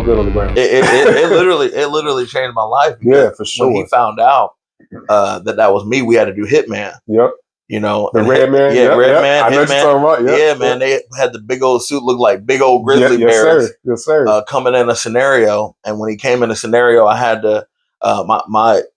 good on the ground. It literally changed my life. Yeah, for sure. When he found out that was me, we had to do Hitman. Yep. You know, the red man. Yeah, yep, red yep. man. I know what you're talking about. Yep, yeah, man. They had the big old suit, look like big old grizzly yes, bears. Sir. Yes, sir. Coming in a scenario, and when he came in a scenario, I had to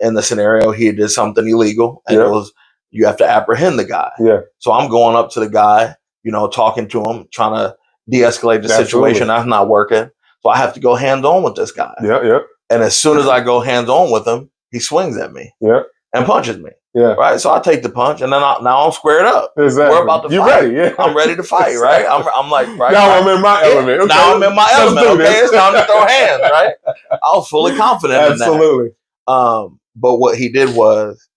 in the scenario he did something illegal, and it was you have to apprehend the guy. Yeah. So I'm going up to the guy, you know, talking to him, trying to de-escalate the situation. That's not working. So I have to go hands on with this guy. Yeah, yeah. And as soon as I go hands on with him, he swings at me. Yeah. And punches me. Yeah. Right. So I take the punch, and then now I'm squared up. Exactly. We're about to You're fight. Ready, yeah. I'm ready to fight. Right. I'm like, right. Now I'm in my element. Okay. Now I'm in my element. Okay. It's time to throw hands. Right. I was fully confident in that. Absolutely. But what he did was,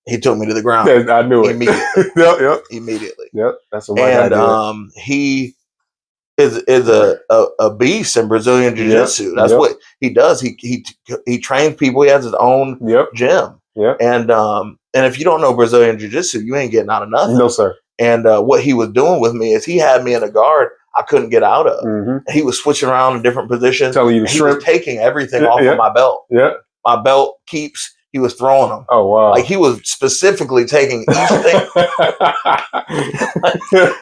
he took me to the ground. Yeah, I knew it. Immediately. Yep. Immediately. Yep. That's what my idea. He is a beast in Brazilian Jiu-Jitsu. That's what he does. He trains people. He has his own gym. Yeah. And if you don't know Brazilian Jiu-Jitsu, you ain't getting out of nothing. No, sir. And what he was doing with me is he had me in a guard I couldn't get out of. Mm-hmm. He was switching around in different positions. Telling you to He was taking everything off of my belt. Yeah. My belt keeps. He was throwing them. Oh, wow. Like he was specifically taking each thing.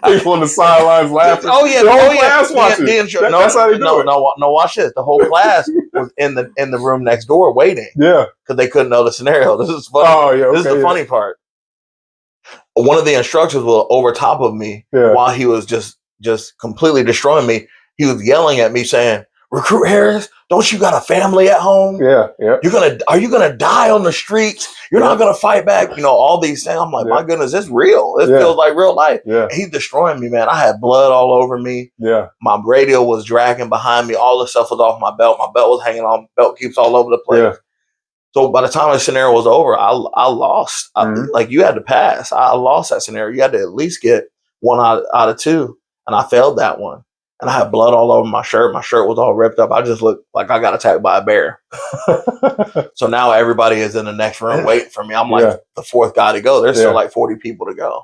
People on the sidelines laughing. Oh, yeah. The whole class watching. That's how they do it. No, watch this. The whole class was in the room next door waiting. Yeah. Because they couldn't know the scenario. This is funny. Oh, yeah. Okay, this is the funny part. One of the instructors was over top of me while he was just completely destroying me. He was yelling at me saying, "Recruit Harris, don't you got a family at home? Yeah, yeah. Are you gonna die on the streets? You're not gonna fight back." You know, all these things. I'm like, my goodness, it's real. It feels like real life. Yeah. He's destroying me, man. I had blood all over me. Yeah. My radio was dragging behind me. All the stuff was off my belt. My belt was hanging on. Belt keeps all over the place. Yeah. So by the time the scenario was over, I lost. Like you had to pass. I lost that scenario. You had to at least get one out of two, and I failed that one. And I had blood all over my shirt. My shirt was all ripped up. I just looked like I got attacked by a bear. So now everybody is in the next room waiting for me. I'm like the fourth guy to go. There's still like 40 people to go.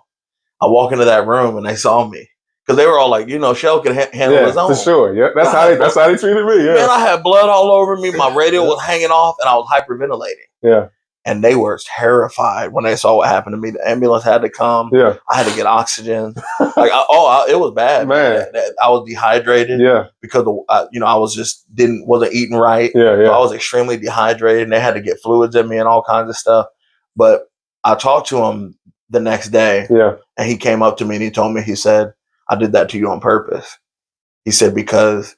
I walk into that room and they saw me because they were all like, Shell can handle his own. For sure. Yeah, that's how they treated me. Yeah, man, I had blood all over me. My radio was hanging off, and I was hyperventilating. Yeah. And they were terrified when they saw what happened to me. The ambulance had to come. Yeah. I had to get oxygen. It was bad, man. I was dehydrated. Yeah. Because I wasn't eating right. Yeah, yeah. So I was extremely dehydrated, and they had to get fluids in me and all kinds of stuff. But I talked to him the next day. Yeah. And he came up to me and he told me, he said, "I did that to you on purpose." He said, "Because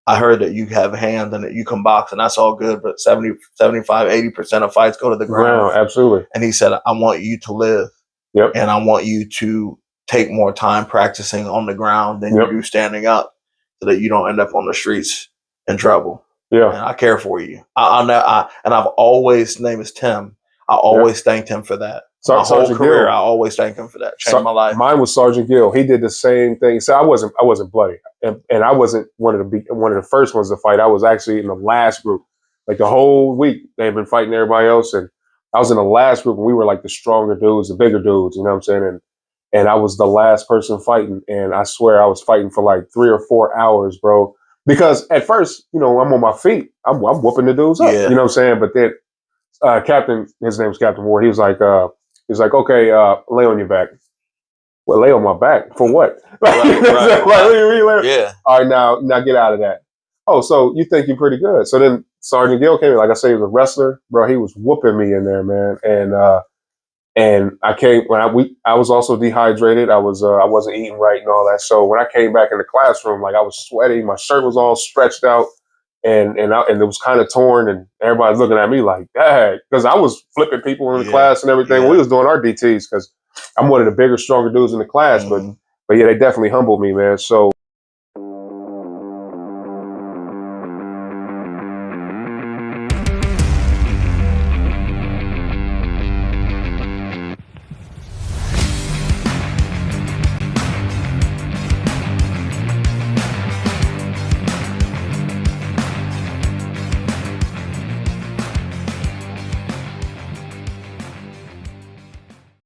I heard that you have hands and that you can box, and that's all good, but 70, 75, 80% of fights go to the ground." Absolutely. And he said, "I want you to live. Yep. And I want you to take more time practicing on the ground than you do standing up so that you don't end up on the streets in trouble. Yeah. And I care for you." And I've always, his name is Tim. I always thanked him for that. My whole career, Gill. I always thank him for that. Changed my life. Mine was Sergeant Gill. He did the same thing. So I wasn't bloody, and I wasn't one of the first ones to fight. I was actually in the last group. Like the whole week, they've been fighting everybody else, and I was in the last group, and we were like the stronger dudes, the bigger dudes. You know what I'm saying? And I was the last person fighting, and I swear I was fighting for like 3 or 4 hours, bro. Because at first, I'm on my feet, I'm whooping the dudes up. You know what I'm saying? But then Captain, his name was Captain Ward. He was like, "Okay, lay on your back." Well, lay on my back for what? Right. Yeah. All right, now get out of that. Oh, so you think you're pretty good? So then Sergeant Gill came in. Like I say, he was a wrestler, bro. He was whooping me in there, man. And I came when I was also dehydrated. I wasn't eating right and all that. So when I came back in the classroom, like I was sweating, my shirt was all stretched out. And it was kind of torn, and everybody's looking at me like, "Dang," because I was flipping people in the class and everything. Yeah. We was doing our DTs because I'm one of the bigger, stronger dudes in the class. But yeah, they definitely humbled me, man. So